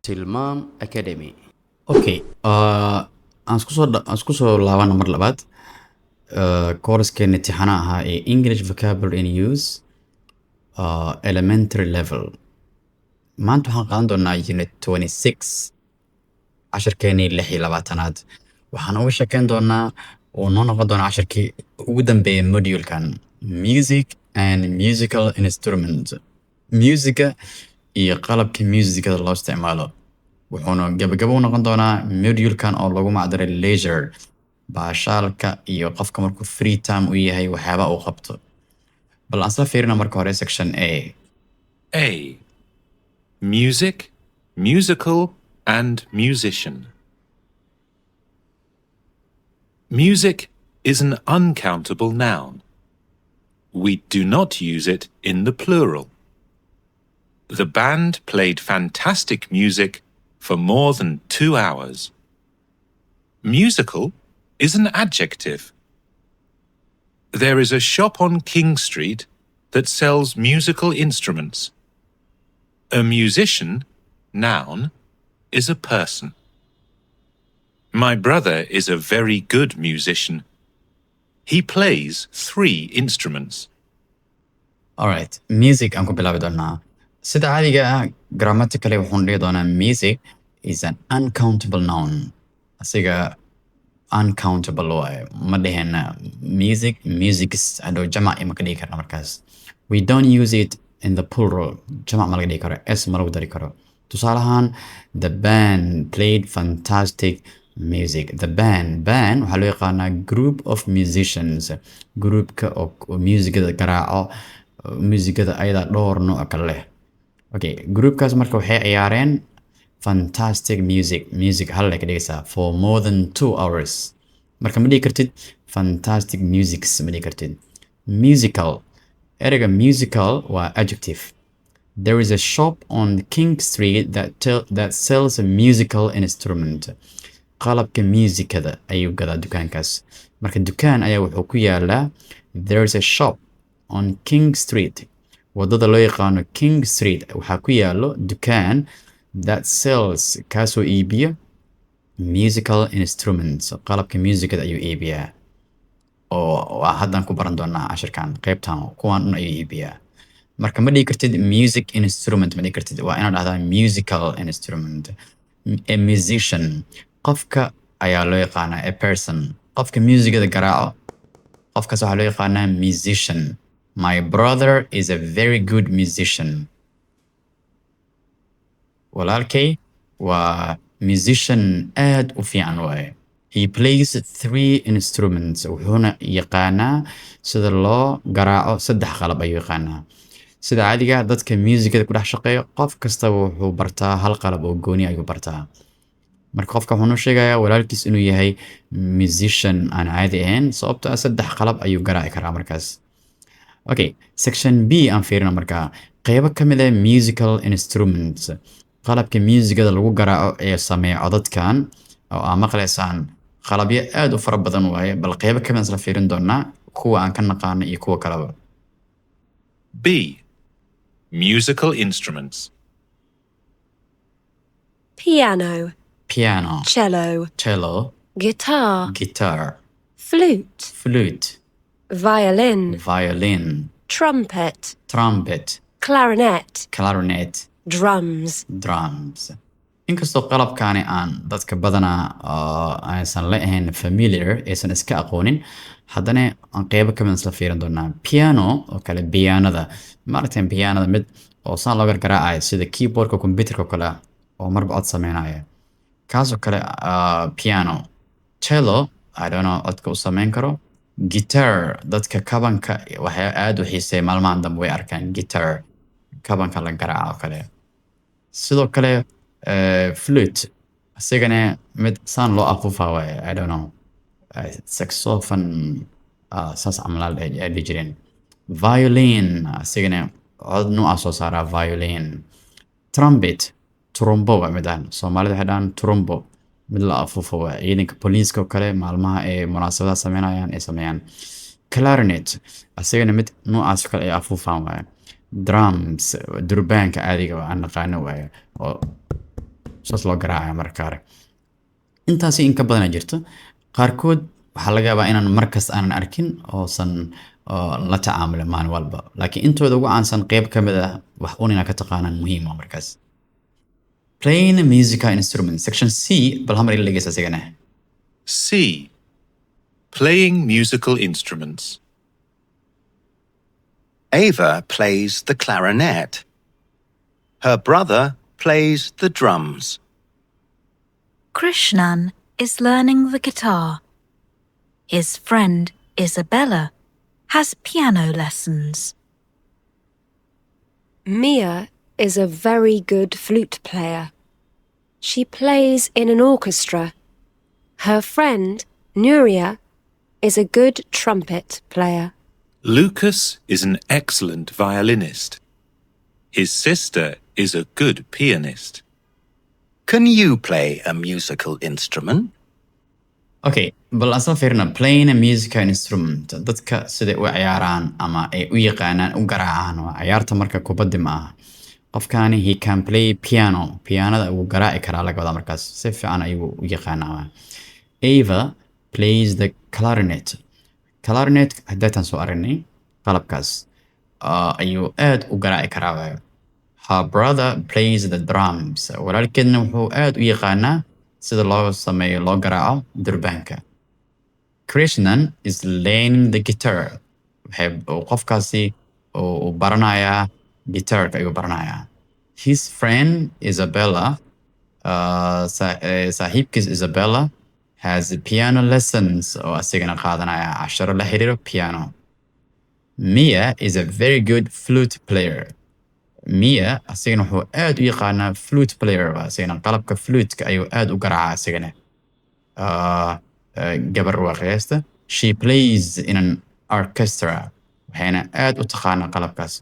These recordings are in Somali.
Tilmaam Academy. Okay, aan isku soo laabana mar labaad kooraskeenna imtixaana ahaa ee English Vocabulary and Use Elementary Level. Maanta waxaan qaadan doonaa Unit 26 casharkeenii 26aad. Waxaan uga sheekeyn doonaa oo noo noqon doonaa casharkii ugu dambeeyay module-kan Music and Musical Instruments. Musiga iyo qalabka muusigada loo isticmaalo. wuxuuna gabagabo u noqon doonaa module-kan oo lagu macdaray leisure baashaalka iyo qofka markuu free time u yahay waxyaaba uu qabto. bal aan soo fiirina marka hore section A. A. Music, musical, and musician. Music is an uncountable noun. We do not use it in the plural. The band played fantastic music for more than 2 hours. Musical is an adjective. There is a shop on King Street that sells musical instruments. A musician, noun, is a person. My brother is a very good musician. He plays 3 instruments. Alright, music aan ku bilaabi doonaa. Sida caadiga ah grammatically waxaan dhihi doonaa music is an uncountable noun. Asiga uncountable waaye. Ma dhihina musics hadhow jamac ima ka dhigi karna markaas. We don't use it in the plural. Jamac ma laga dhigi karo. S ma lagu dari karo. Tusaale ahaan, the band played fantastic music. The band waxaa loo yaqaanaa group of musicians. Groupka oo muusigada garaaco. Muusigada ayadaa dhowr nooc kale leh. Okay, groupkaas marka waxay ciyaareen fantastic music hal ka dhigaysaa for more than 2 hours. Marka ma dhigi kartid fantastic musics ma dhigi kartid. Musical, ereyga musical waa adjective. There is a shop on King Street that sells a musical instrument. qalabka muusikada ayuu gadaa dukaankaas. Marka dukaan ayaa wuxuu ku yaalaa there is a shop on King Street. wadada loo yaqaano King Street waxaa ku yaalo dukaan that sells kaasoo iibiya musical instruments. qalabka muusikada ayuu iibiyaa oo haddaan ku baran doonaa cashirkan qaybtan kuwan dhan ayuu iibiyaa. marka ma dhigi kartid music instrument ma dhigi kartid, waa inaad dhahdaa musical instrument. A musician, qofka ayaa loo yaqaanaa a person. qofka muusigada garaaco qofkaas waxaa loo yaqaanaa musician. My brother is a very good musician. walaalkay waa musician aad u fiican waaye. He plays 3 instruments. wuxuuna yaqaanaa sida loo garaaco 3 qalab ayuu yaqaanaa. sida caadiga dadka muusigada ku dhex shaqeeyo qof kastaba wuxuu bartaa hal qalab oo gooni ayuu bartaa. marka qofka wuxuu sheegayaa walaalkiis inuu yahay musician aan caadi ahayn sababtoo ah 3 qalab ayuu garaaci karaa markaas. Okay, section B aan fiirina markaa qaybo ka mid ah musical instruments. qalabka muusigada lagu garaaco ee sameeya codadkan oo aan maqlaysaan qalabyo aad u fara badan waaye, bal qaybo ka mid ah isla fiirin doonaa kuwa aan ka naqaano iyo kuwa kaleba. B. Musical instruments. Piano, Piano, cello, guitar, flute, violin, trumpet, clarinet, drums. inkastoo qalabkaani aan dadka badanaa aysan la ahayn familiar aysan iska aqoonin, haddana aan qaybo ka mid isla fiirin doonaa. Piano oo kale, pianada maaragtay pianada mid oo saan loo gargaraacaya sida keyboardka computerka kale oo marba cod sameynaya kaasoo kale. Piano. Cello, I don't know codka u sameyn karo. Guitar, dadka kabanka waxay aad u xiiseeya maalmahan dambe way arkaan guitar kabanka la garaaco kale. sidoo kale flute asigana mid saan loo afuufaa waaye, I don't know saxophone saas camalaal ay jireen. Violin asigana cod nooca soo saaraa violin. Trumpet, trombo waa mid aan Soomaalida waxay dhahaan trombo, mid la afuufo waa ciidanka booliiska oo kale maalmaha ay munaasabadaha sameeyaan. Clarinet asigana mid noocaas kale ay afuufaan waaye. drums durbaanka caadiga aan naqaano waaye oo saas loo garaacaya marka hore. Intaasi in ka badana jirto. Qaarkood waxaa laga yaabaa inaan markas aanan arkin oosan la tacaamulin maalin walba. Laakiin intooda ugu caansan qayb ka mid ah wax un inaad ka taqaanaan muhiim ah markaas. Playing a musical instrument. Section C, bal hamar ila dhegeysta asigana. C. Playing musical instruments. Ava plays the clarinet. Her brother plays the drums. Krishnan is learning the guitar. His friend Isabella has piano lessons. Mia is a very good flute player. She plays in an orchestra. Her friend, Nuria, is a good trumpet player. Lucas is an excellent violinist. His sister is a good pianist. Can you play a musical instrument? Okay, bal asla fiirna playing a musical instrument. Dadka siday u ciyaaraan ama ay u yaqaanaan u garaacaan waa ciyaarta marka kubaddi ma aha. Qofkaani he can play piano. Pianada uu garaaci karaa laga wadaa markaas. Si fiican ayuu u yaqaanaa. Ava plays the clarinet. Clarinet haddaytan soo aragnay qalabkaas ayuu aad u garaaci karaa waayo. Her brother plays the drums. Walaalkeedna wuxuu aad u yaqaanaa sida loo sameeyo loo garaaco durbaanka. Krishnan is learning the guitar. Qofkaasi uu baranayaa guitarka ayuu baranayaa. His friend Isabella, saaxiibkiis Isabella, has piano lessons oo asigana qaadanaya casharo la xiriiro piano. Mia is a very good flute player. Mia asigana wuxuu aad u yaqaanaa flute player asigana qalabka flute-ka ayuu aad u garaacaa asigana. Gabar waa qiyaasta. She plays in an orchestra. Waxayna aad u taqaanaa qalabkaas.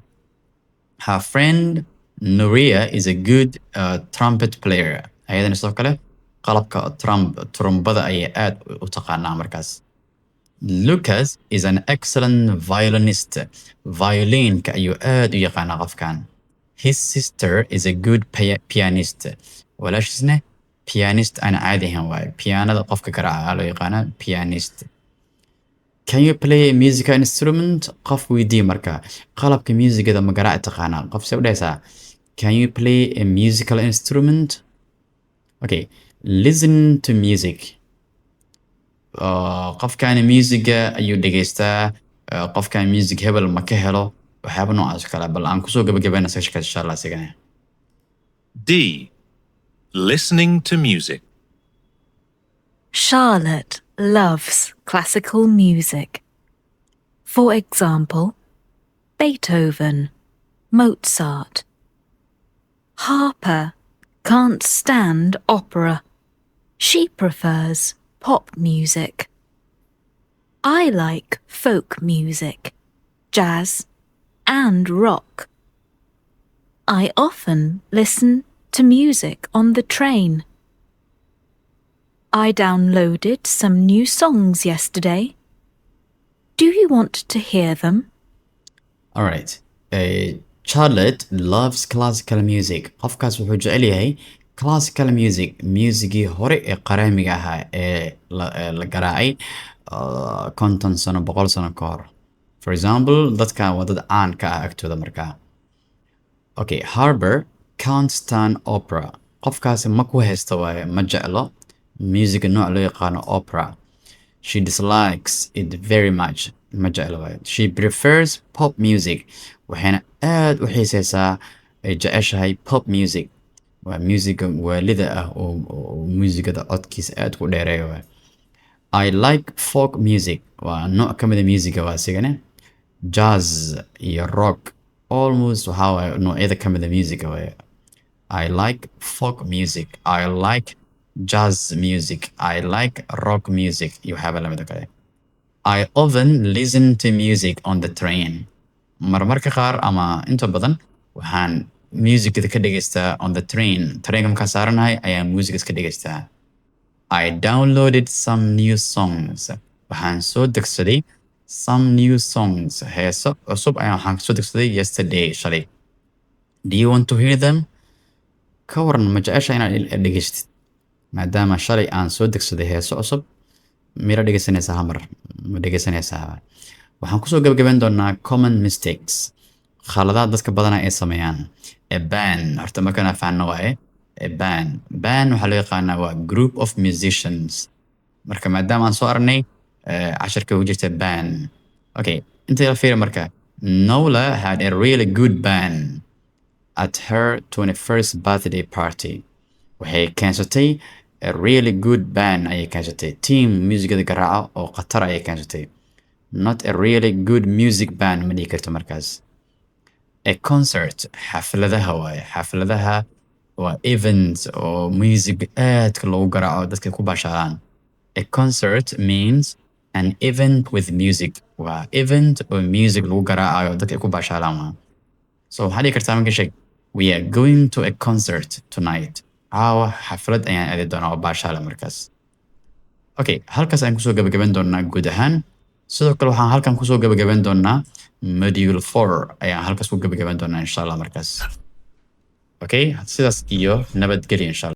Her friend Nuria is a good trumpet player. Ayadana sidoo kale qalabka trumbada ayay aad u taqaanaa markaas. Lucas is an excellent violinist. Violinka ayuu aad u yaqaanaa qofkan. His sister is a good pianist. Walaashiisna pianist aan caadi ahayn waaye. Pianada qofka garaaca loo yaqaanaa pianist. Can you play a musical instrument? Qof weydii marka qalabka muusigada ma garaaci taqaanaa? Qof se u dhahaysaa can you play a musical instrument? Okay, listen to music. Qofkaani musiga ayuu dhegeystaa. Qofkaan music hebel ma ka helo waxyaaba noocaas kale bal aan kusoo gabagabayna sessionkaas insha Allah sigana. D. Listening to music. Charlotte loves classical music. For example, Beethoven, Mozart. Harper can't stand opera. She prefers pop music. I like folk music, jazz, and rock. I often listen to music on the train. I downloaded some new songs yesterday. Do you want to hear them? All right. Charlotte loves classical music. Qofkaas wuxuu jecel yahay classical music. Muusigii hore ee qaraamiga ahaa ee la garaacay 50 sano 100 sano ka hor. For example, dadka waa dad caan ka ah agtooda markaa. Okay, Harper can't stand opera. Qofkaasi ma ku haysto waaye ma jeclo music nooc loo yaqaano opera. She dislikes it very much. Ma jeclo waaye. She prefers pop music. Waxayna aad u xiisaysaa ay jeceshahay pop music. Waa musiga waalida ah oo muusigada codkiisa aad ku dheereeyo waaye. I like folk music. Waa nooc ka mid ah musiga waa sigane. Jazz iyo rock almost waxaa waaye noocyada ka mid ah musiga waaye. I like folk music. I like jazz music. I like rock music. iyo waxyaaba lamid kale. I often listen to music on the train. Marmarka qaar ama inta badan waxaan musicda ka dhegeystaa on the train. Tareenka markaan saaranahay ayaan music iska dhegeystaa. I downloaded some new songs. Waxaan soo degsaday some new songs. Heeso cusub ayaan waxaan soo degsaday yesterday shalay. Do you want to hear them? ka waran ma jecesha inaad dhegeystid maadaama shalay aan soo degsaday heeso cusub mira dhegeysanaysaa hamar ma dhegeysanaysaa waxaan kusoo gabagaban doonaa common mistakes khaladaad dadka badanaa ay sameeyaan a band horta markaan fahanno waaye a band waxaa loo yaqaanaa waa group of musicians marka maadaama aan soo aragnay casharka ugu jirta band okay inta la fiiri marka Nola had a really good band at her 21st birthday party waxay keensatay a really good band ayay keensatay team muusigada garaaca oo khatar ayay keensatay not a really good music band ma dhihi karto markaas a concert xafladaha waaye xafladaha waa events oo music aadka loogu garaaco dadka ku baashaalaan a concert means an event with music waa event oo music lagu garaacayo dadka ku baashaalaan waa so waxaa dhihi kartaa marka sheeg we are going to a concert tonight caawa xaflad ayaan aadi doonaa oo baashaala markaas okay halkaas ayaan kusoo gabagaban doonaa guud ahaan sidoo kale waxaan halkan kusoo gabagaban doonaa module 4 ayaan halkaas ku gabagaban doonaa insha Allah markaas okay sidaas iyo nabadgelyo insha Allah